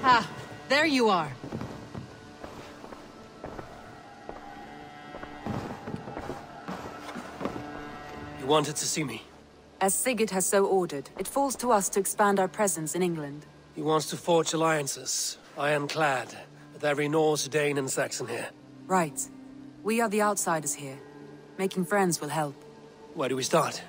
Ah, there you are. You wanted to see me? As Sigurd has so ordered, it falls to us to expand our presence in England. He wants to forge alliances, ironclad, with every Norse, Dane and Saxon here. Right. We are the outsiders here. Making friends will help. Where do we start?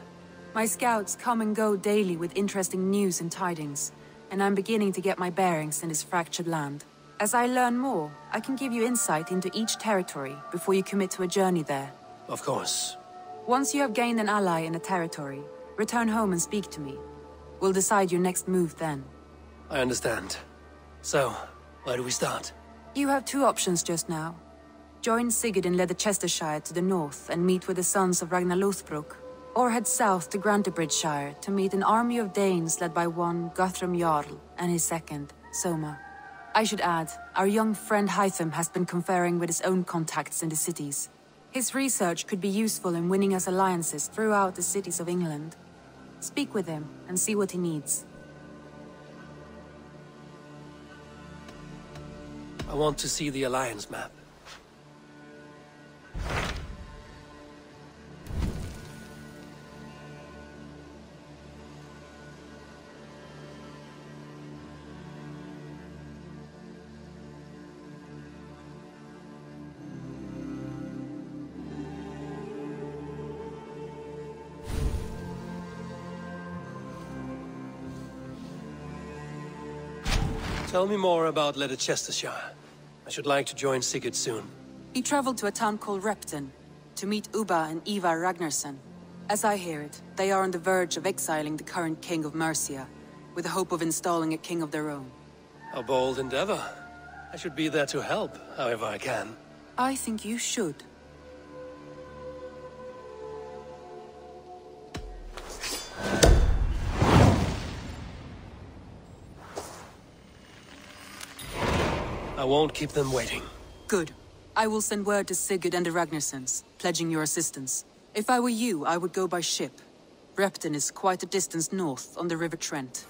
My scouts come and go daily with interesting news and tidings, and I'm beginning to get my bearings in this fractured land. As I learn more, I can give you insight into each territory before you commit to a journey there. Of course. Once you have gained an ally in a territory, return home and speak to me. We'll decide your next move then. I understand. So, where do we start? You have two options just now. Join Sigurd in Leicestershire to the north and meet with the sons of Ragnar Lothbrok, or head south to Grantebridgeshire to meet an army of Danes led by one Guthrum Jarl and his second, Soma. I should add, our young friend Hytham has been conferring with his own contacts in the cities. His research could be useful in winning us alliances throughout the cities of England. Speak with him and see what he needs. I want to see the alliance map. Tell me more about Leicestershire. I should like to join Sigurd soon. He traveled to a town called Repton to meet Ubba and Ivar Ragnarsson. As I hear it, they are on the verge of exiling the current king of Mercia, with the hope of installing a king of their own. A bold endeavor. I should be there to help, however I can. I think you should. I won't keep them waiting. Good. I will send word to Sigurd and the Ragnarssons, pledging your assistance. If I were you, I would go by ship. Repton is quite a distance north on the River Trent.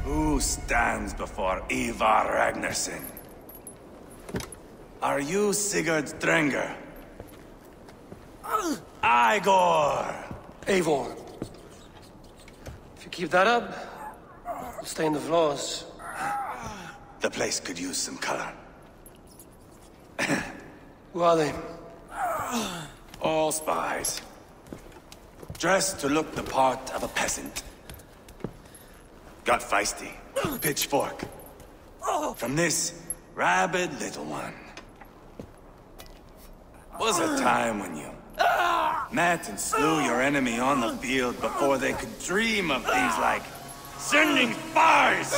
Who stands before Ivar Ragnarsson? Are you Sigurd Drenger? Igor! Eivor. If you keep that up, you'll stain the floors. The place could use some color. Who are they? All spies. Dressed to look the part of a peasant. Got feisty. Pitchfork. From this rabid little one. Was a time when you met and slew your enemy on the field before they could dream of things like sending spies!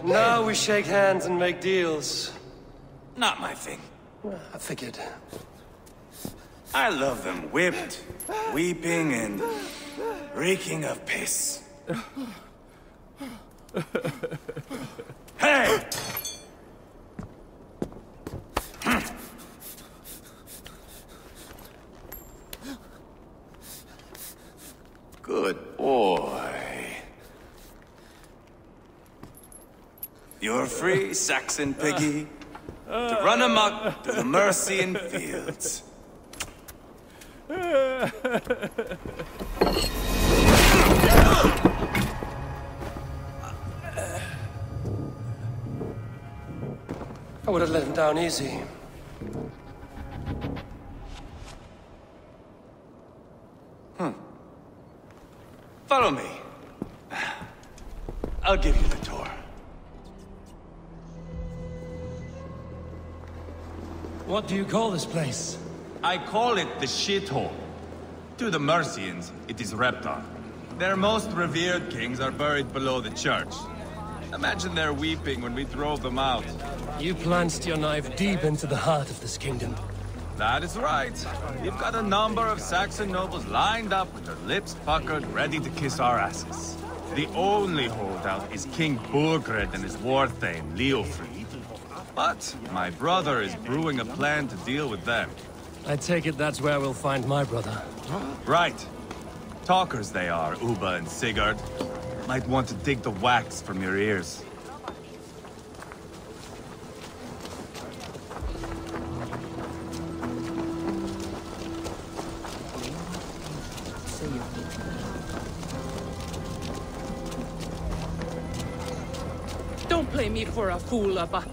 Now we shake hands and make deals. Not my thing. I figured. I love them whipped, weeping, and reeking of piss. Hey! Good boy. You're free, Saxon piggy, to run amok to the Mercian fields. I would have let him down easy. Follow me. I'll give you the tour. What do you call this place? I call it the shithole. To the Mercians, it is Reptar. Their most revered kings are buried below the church. Imagine their weeping when we drove them out. You plunged your knife deep into the heart of this kingdom. That is right. We've got a number of Saxon nobles lined up with their lips puckered, ready to kiss our asses. The only holdout is King Burgred and his war thane, Leofried. But my brother is brewing a plan to deal with them. I take it that's where we'll find my brother. Right. Talkers they are, Uba and Sigurd. Might want to dig the wax from your ears. Don't play me for a fool, Abba.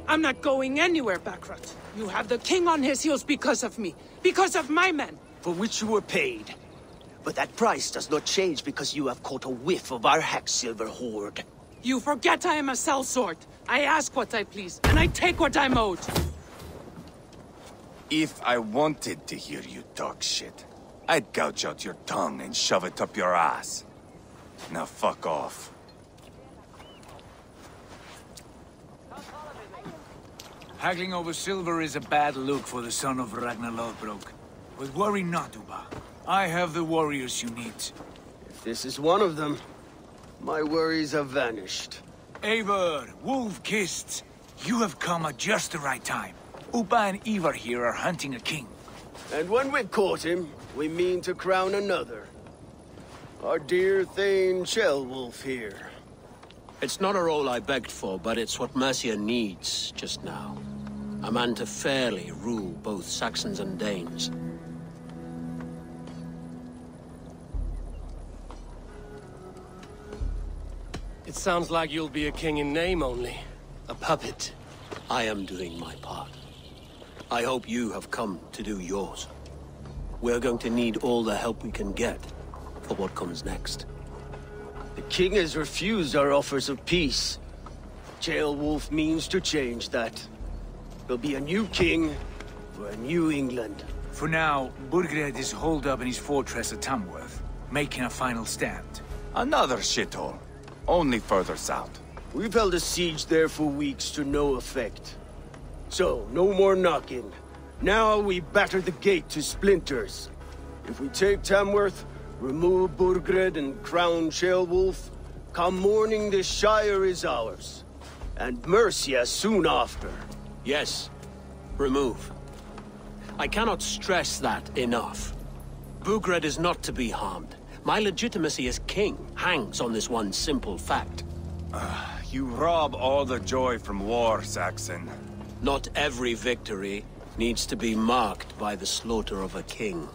I'm not going anywhere, Backrot. You have the king on his heels because of me. Because of my men. For which you were paid. But that price does not change because you have caught a whiff of our Hacksilver hoard. You forget I am a sellsword. I ask what I please, and I take what I'm owed. If I wanted to hear you talk shit, I'd gouge out your tongue and shove it up your ass. Now fuck off. Haggling over silver is a bad look for the son of Ragnar Lothbrok. But worry not, Uba. I have the warriors you need. If this is one of them, my worries have vanished. Eivor, Wolf-Kissed, you have come at just the right time. Uba and Ivar here are hunting a king. And when we caught him, we mean to crown another. Our dear Thane Ceolwulf here. It's not a role I begged for, but it's what Mercia needs just now. A man to fairly rule both Saxons and Danes. It sounds like you'll be a king in name only. A puppet. I am doing my part. I hope you have come to do yours. We're going to need all the help we can get for what comes next. The king has refused our offers of peace. Ceolwulf means to change that. There'll be a new king for a new England. For now, Burgred is holed up in his fortress at Tamworth, making a final stand. Another shithole. Only further south. We've held a siege there for weeks to no effect. So, no more knocking. Now we batter the gate to splinters. If we take Tamworth, remove Burgred and crown Ceolwulf, come morning the Shire is ours. And Mercia soon after. Yes, remove. I cannot stress that enough. Burgred is not to be harmed. My legitimacy as king hangs on this one simple fact. You rob all the joy from war, Saxon. Not every victory needs to be marked by the slaughter of a king.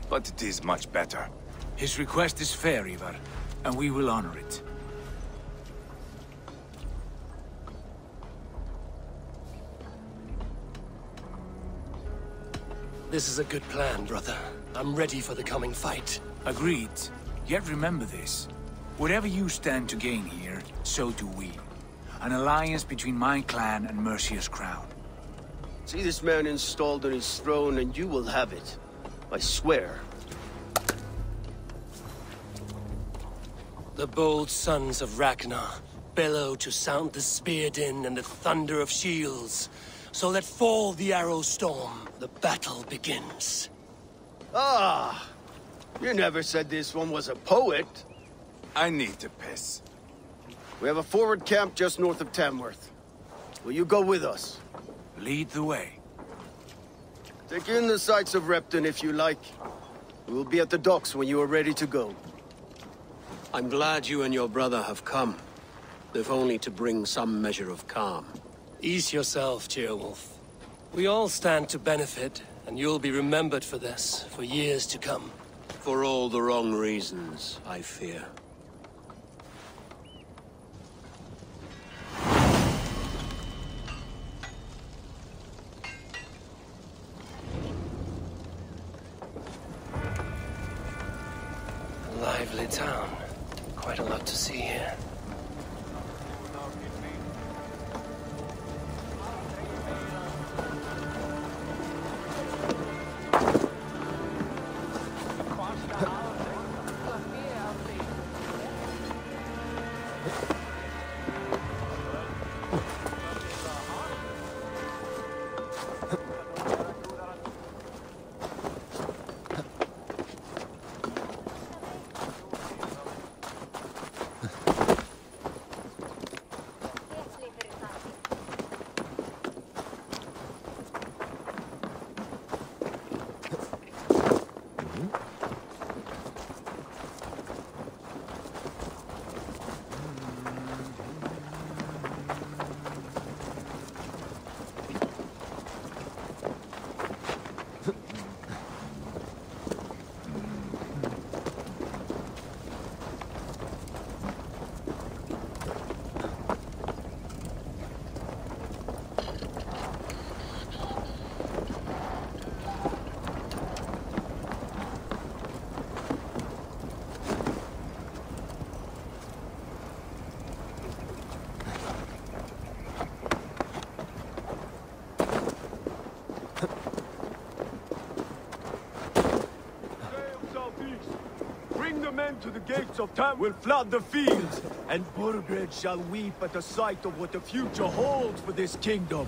But it is much better. His request is fair, Ivar, and we will honor it. This is a good plan, brother. I'm ready for the coming fight. Agreed. Yet remember this. Whatever you stand to gain here, so do we. An alliance between my clan and Mercia's crown. See this man installed on his throne and you will have it. I swear. The bold sons of Ragnar bellow to sound the spear din and the thunder of shields. So let fall the arrow storm. The battle begins. Ah! You never said this one was a poet. I need to piss. We have a forward camp just north of Tamworth. Will you go with us? Lead the way. Take in the sights of Repton if you like. We will be at the docks when you are ready to go. I'm glad you and your brother have come, if only to bring some measure of calm. Ease yourself, Ceolwulf. We all stand to benefit, and you'll be remembered for this, for years to come. For all the wrong reasons, I fear. lively town. Quite a lot to see here. To the gates of town will flood the fields, and Burgred shall weep at the sight of what the future holds for this kingdom.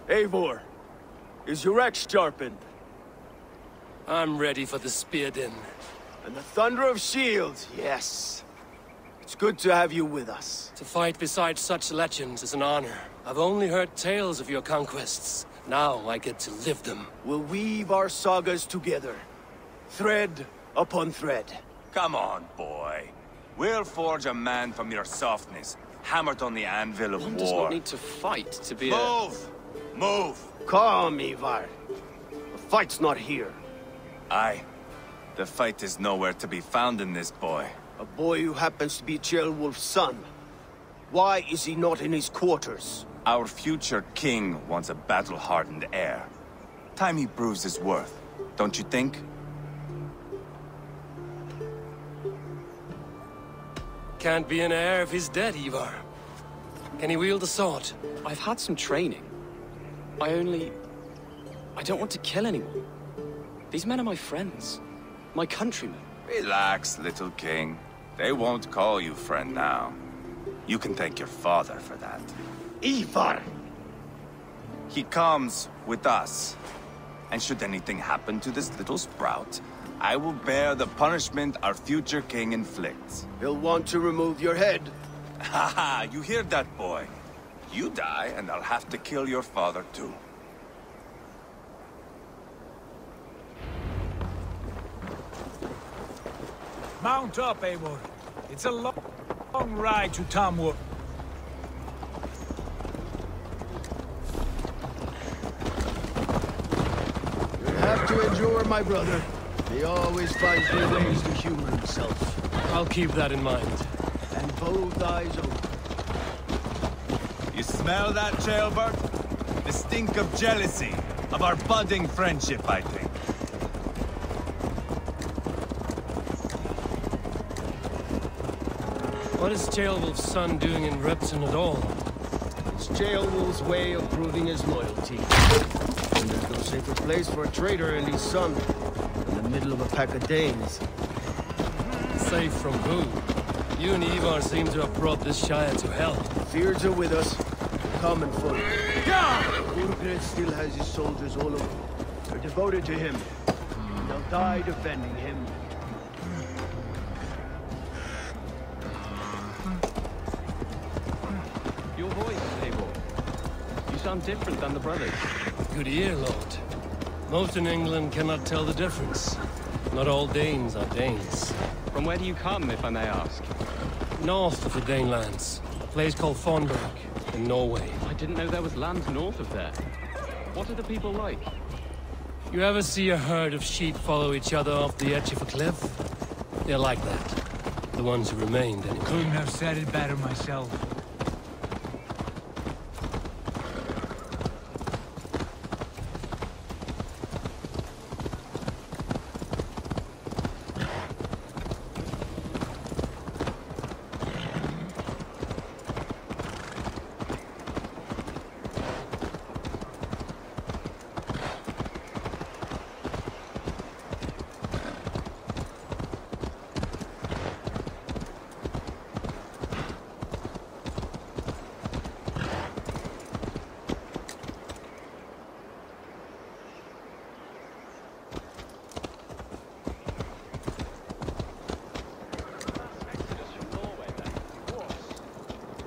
Eivor, is your axe sharpened? I'm ready for the spear din. And the thunder of shields, yes. It's good to have you with us. To fight beside such legends is an honor. I've only heard tales of your conquests. Now I get to live them. We'll weave our sagas together, thread upon thread. Come on, boy. We'll forge a man from your softness, hammered on the anvil of One war. does not need to fight to be Move! Move! Calm, Ivar. The fight's not here. Aye. The fight is nowhere to be found in this boy. A boy who happens to be Ceolwulf's son. Why is he not in his quarters? Our future king wants a battle-hardened heir. Time he proves his worth, don't you think? Can't be an heir if he's dead, Ivar. Can he wield a sword? I've had some training. I don't want to kill anyone. These men are my friends. My countrymen. Relax, little king. They won't call you friend now. You can thank your father for that. Ivar! He comes with us. And should anything happen to this little sprout, I will bear the punishment our future king inflicts. He'll want to remove your head. Haha, you hear that, boy? You die, and I'll have to kill your father, too. Mount up, Eivor. It's a long ride to Tamworth. You'll have to endure, my brother. He always finds new ways to humor himself. I'll keep that in mind. And both eyes open. You smell that, Jailbird? The stink of jealousy, of our budding friendship, I think. What is Ceolwulf's son doing in Repton at all? It's Ceolwulf's way of proving his loyalty. And there's no safer place for a traitor and his son than the middle of a pack of Danes. Safe from who? You and Ivar seem to have brought this Shire to hell. Fears are with us. Common folk. Burgred still has his soldiers all over. They're devoted to him. And they'll die defending him. Your voice, Eivor. You sound different than the brothers. Good ear, Lord. Most in England cannot tell the difference. Not all Danes are Danes. From where do you come, if I may ask? North of the Danelands. A place called Fonberg, in Norway. I didn't know there was land north of there. What are the people like? You ever see a herd of sheep follow each other off the edge of a cliff? They're like that. The ones who remained, anyway. Couldn't have said it better myself.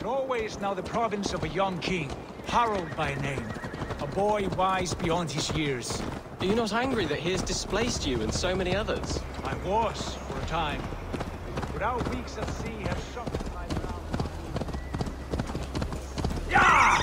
Norway is now the province of a young king, Harald by name. A boy wise beyond his years. Are you not angry that he has displaced you and so many others? I was, for a time. But our weeks at sea have softened my brow. Yeah!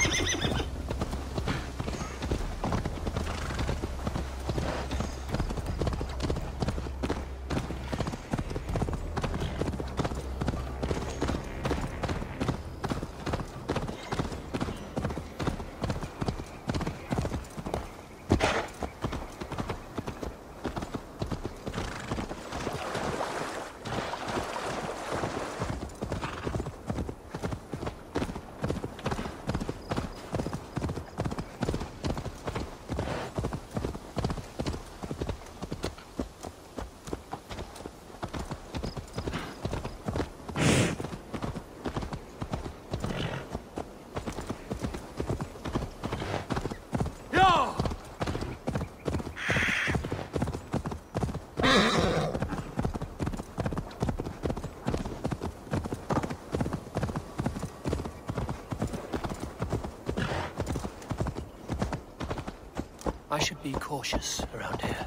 I should be cautious around here.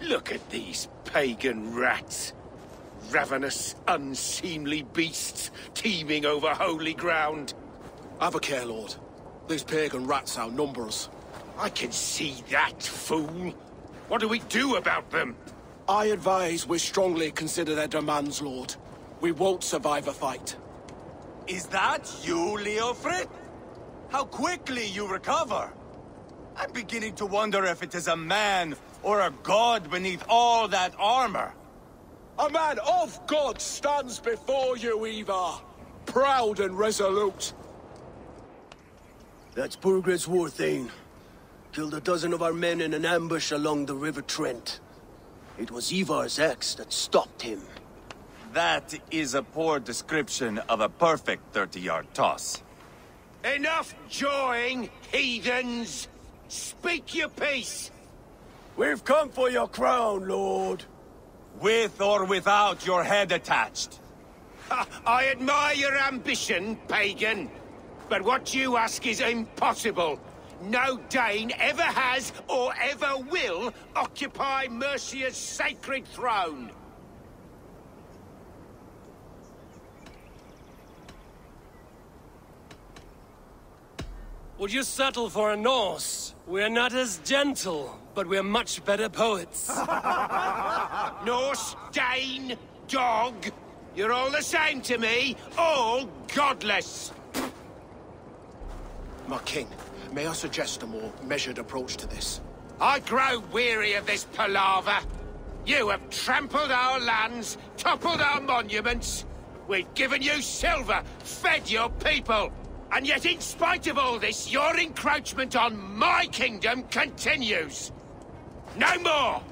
Look at these pagan rats. Ravenous, unseemly beasts teeming over holy ground. Have a care, Lord. These pagan rats outnumber us. I can see that, fool. What do we do about them? I advise we strongly consider their demands, Lord. We won't survive a fight. Is that you, Leofrid? How quickly you recover! I'm beginning to wonder if it is a man or a god beneath all that armor. A man of God stands before you, Ivar. Proud and resolute. That's Burgred's Warthane. Killed a dozen of our men in an ambush along the River Trent. It was Ivar's axe that stopped him. That is a poor description of a perfect 30-yard toss. Enough jawing, heathens! Speak your piece! We've come for your crown, Lord. With or without your head attached. I admire your ambition, pagan. But what you ask is impossible. No Dane ever has or ever will occupy Mercia's sacred throne. Would you settle for a Norse? We're not as gentle, but we're much better poets. Norse, Dane, dog. You're all the same to me. All godless. My king, may I suggest a more measured approach to this? I grow weary of this palaver. You have trampled our lands, toppled our monuments. We've given you silver, fed your people. And yet, in spite of all this, your encroachment on my kingdom continues. No more!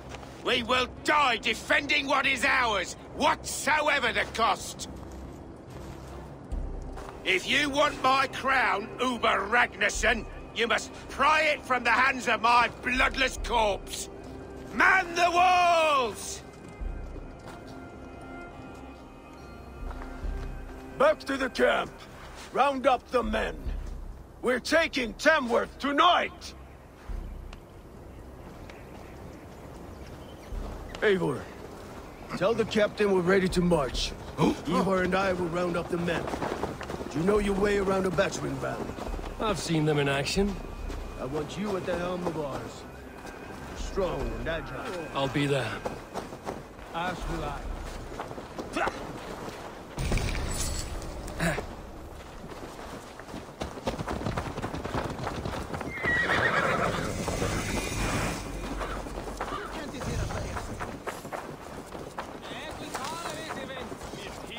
We will die defending what is ours, whatsoever the cost. If you want my crown, Uber Ragnarsson, you must pry it from the hands of my bloodless corpse. Man the walls! Back to the camp. Round up the men. We're taking Tamworth tonight! Eivor, tell the captain we're ready to march. Ivar and I will round up the men. Do you know your way around a battering ram? I've seen them in action. I want you at the helm of ours. Strong and agile. I'll be there. As will I.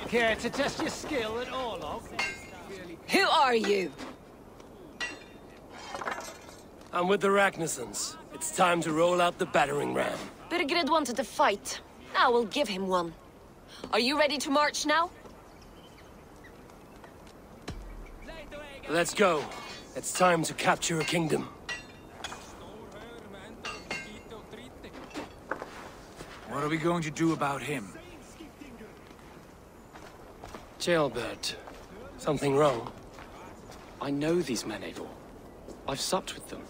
Care to test your skill at all, Orlog? Who are you? I'm with the Ragnarsons. It's time to roll out the battering ram. Burgred wanted to fight. Now we'll give him one. Are you ready to march now? Let's go. It's time to capture a kingdom. What are we going to do about him? Jailbird. Something wrong? I know these men, Eivor. I've supped with them.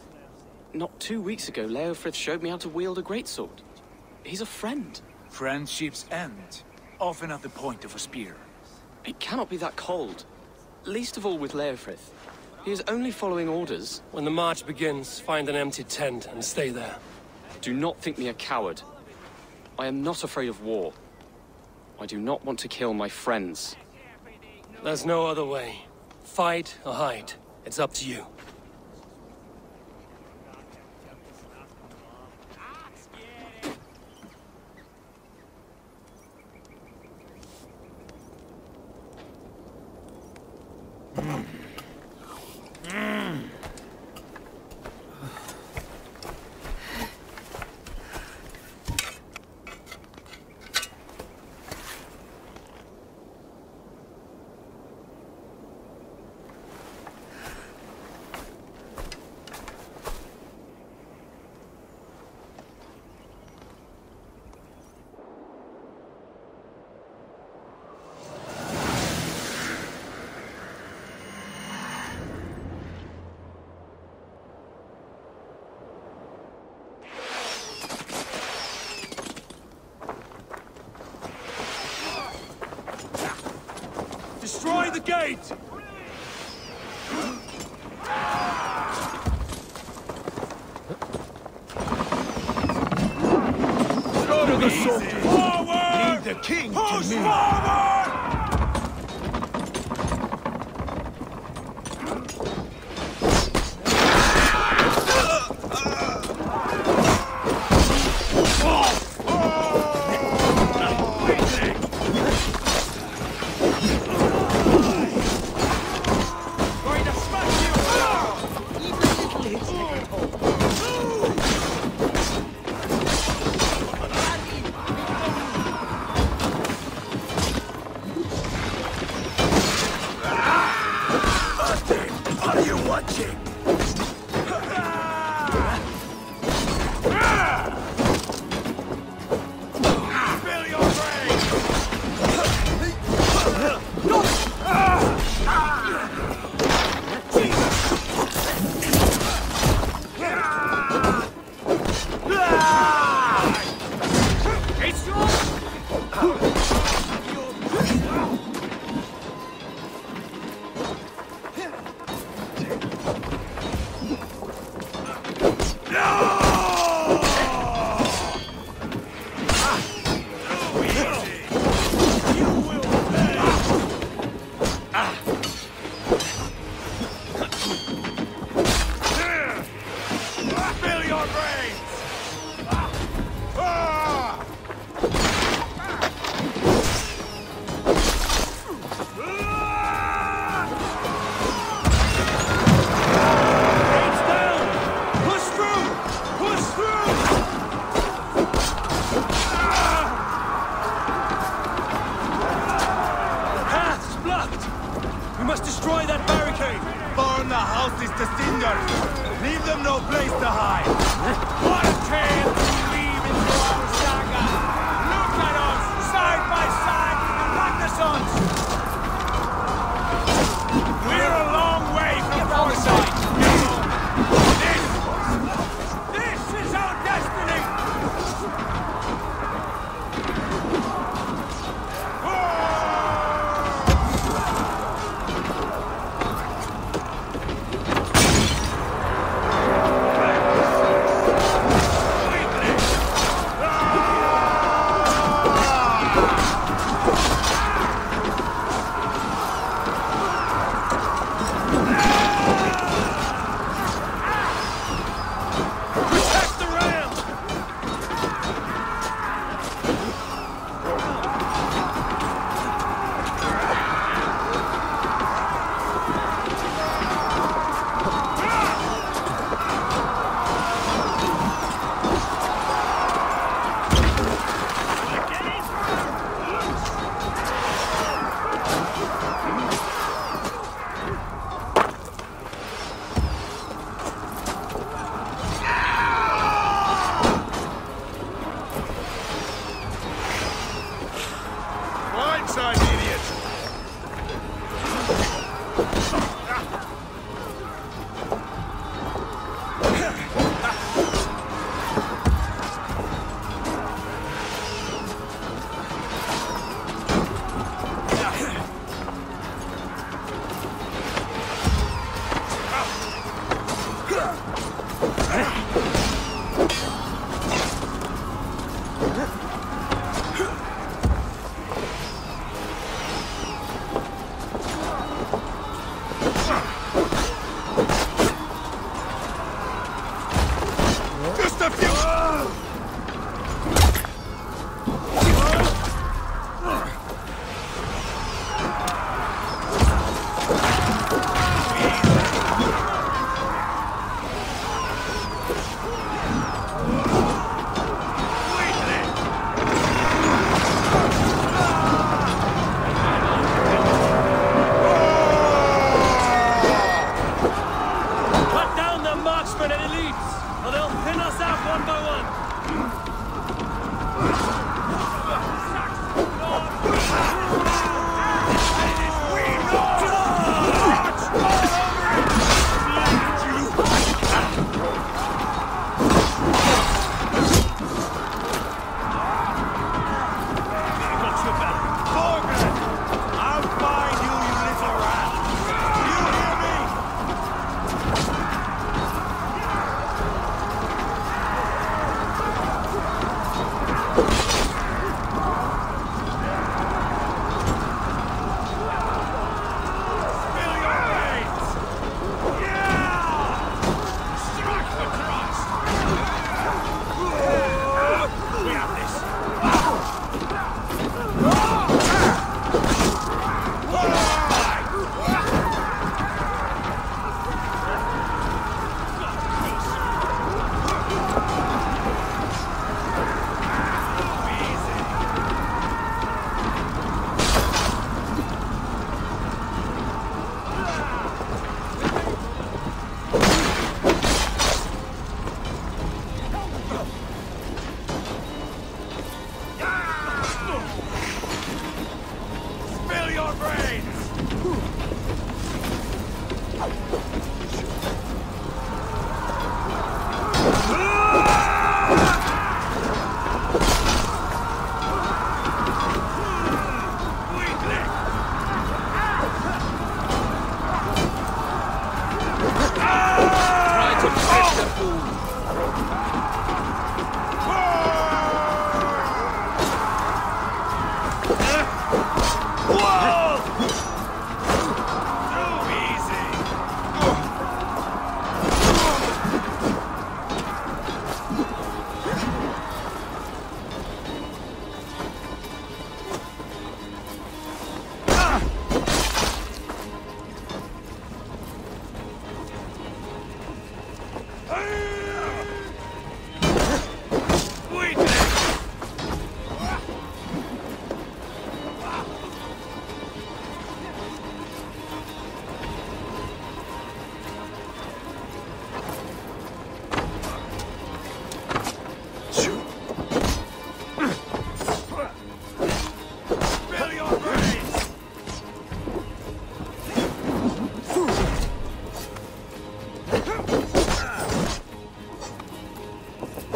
Not 2 weeks ago, Leofrith showed me how to wield a greatsword. He's a friend. Friendships end, often at the point of a spear. It cannot be that cold. Least of all with Leofrith. He is only following orders. When the march begins, find an empty tent and stay there. Do not think me a coward. I am not afraid of war. I do not want to kill my friends. There's no other way. Fight or hide. It's up to you. Destroy the gate! Slaughter the soldiers! Forward! Leave the king Push to me! forward!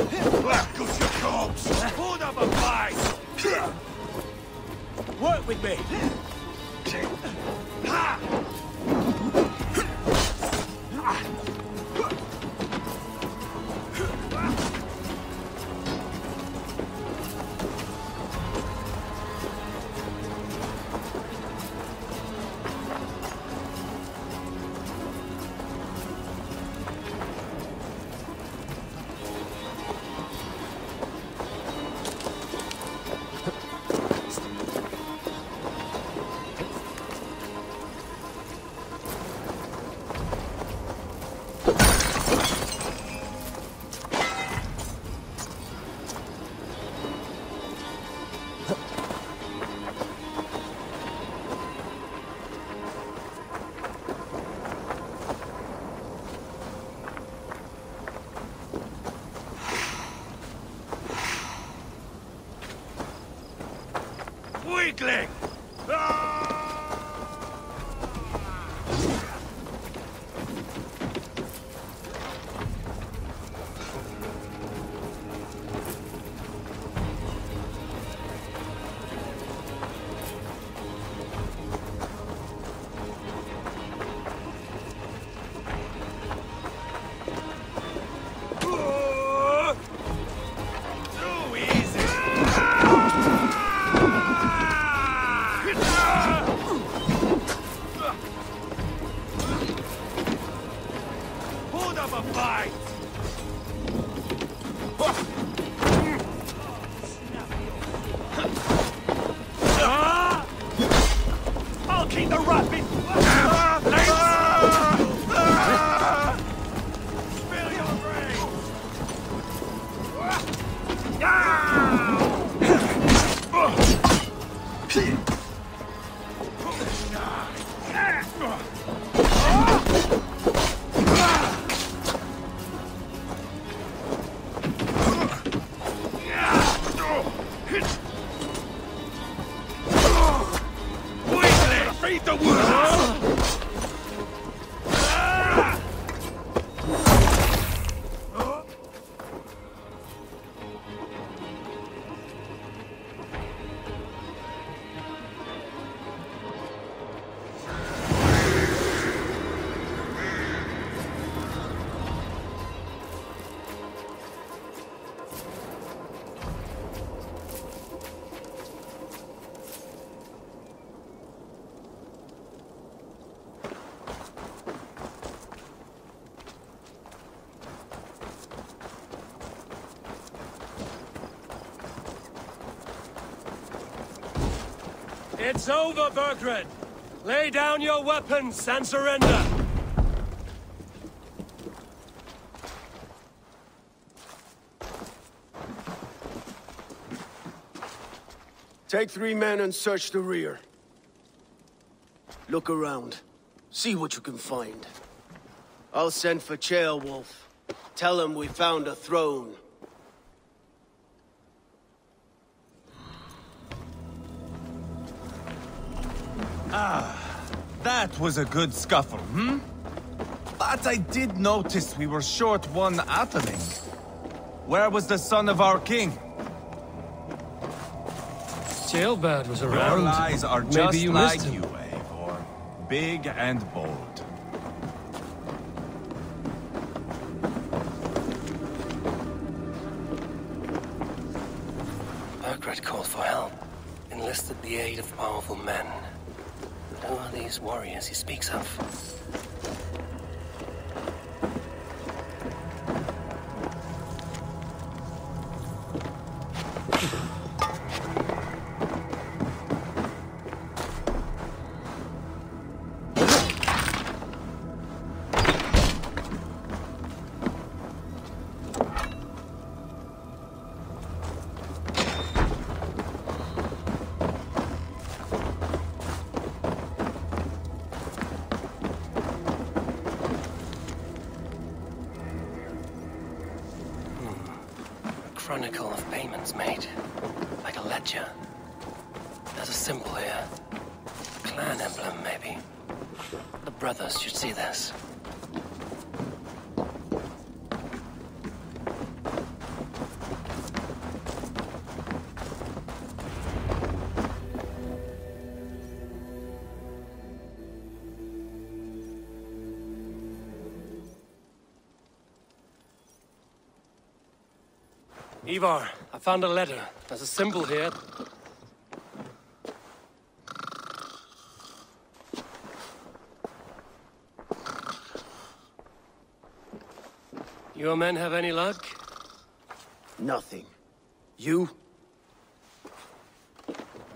Good your corpse! Hold up a fight! Work with me! Ha! Weakling! Too easy! Hold up a fight! I'll keep the rapid! Spill your brains! Feed the wolves! It's over, Burgred! Lay down your weapons and surrender! Take 3 men and search the rear. Look around. See what you can find. I'll send for Ceolwulf. Tell him we found a throne. That was a good scuffle, hmm? But I did notice we were short one athelling. Where was the son of our king? Ceolbad was Your around. lies are Maybe just you like missed him. you, Eivor. Big and bold. Burgred called for help, enlisted the aid of powerful men. But who are these warriors he speaks of? Chronicle of payments made, like a ledger. There's a symbol here. Clan emblem, maybe. The brothers should see this. Ivar, I found a letter. There's a symbol here. Your men have any luck? Nothing. You?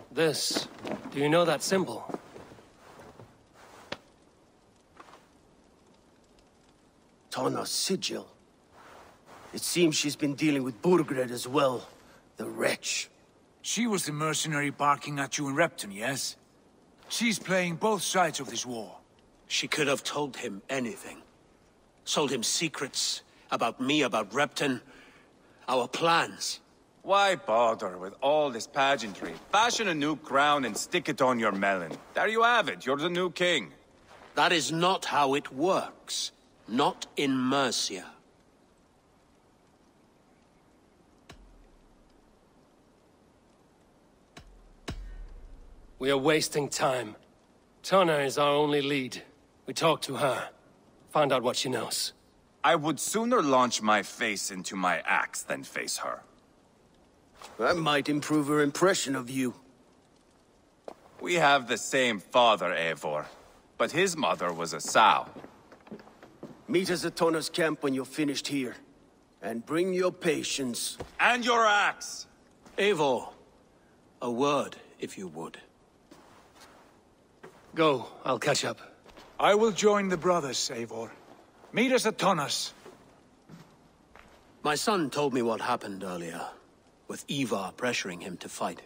This. Do you know that symbol? Tana's sigil. It seems she's been dealing with Burgred as well. The wretch. She was the mercenary barking at you in Repton, yes? She's playing both sides of this war. She could have told him anything. Told him secrets about me, about Repton, our plans. Why bother with all this pageantry? Fashion a new crown and stick it on your melon. There you have it, you're the new king. That is not how it works. Not in Mercia. We are wasting time. Tana is our only lead. We talk to her. Find out what she knows. I would sooner launch my face into my axe than face her. That might improve her impression of you. We have the same father, Eivor, but his mother was a sow. Meet us at Tana's camp when you're finished here. And bring your patience. And your axe! Eivor, a word, if you would. Go, I'll catch up. I will join the brothers, Eivor. Meet us at Tonnas. My son told me what happened earlier, with Ivar pressuring him to fight.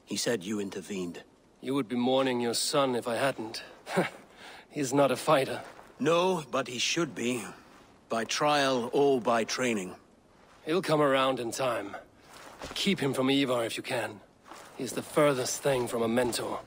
He said you intervened. You would be mourning your son if I hadn't. He's not a fighter. No, but he should be. By trial or by training. He'll come around in time. Keep him from Ivar if you can. He's the furthest thing from a mentor.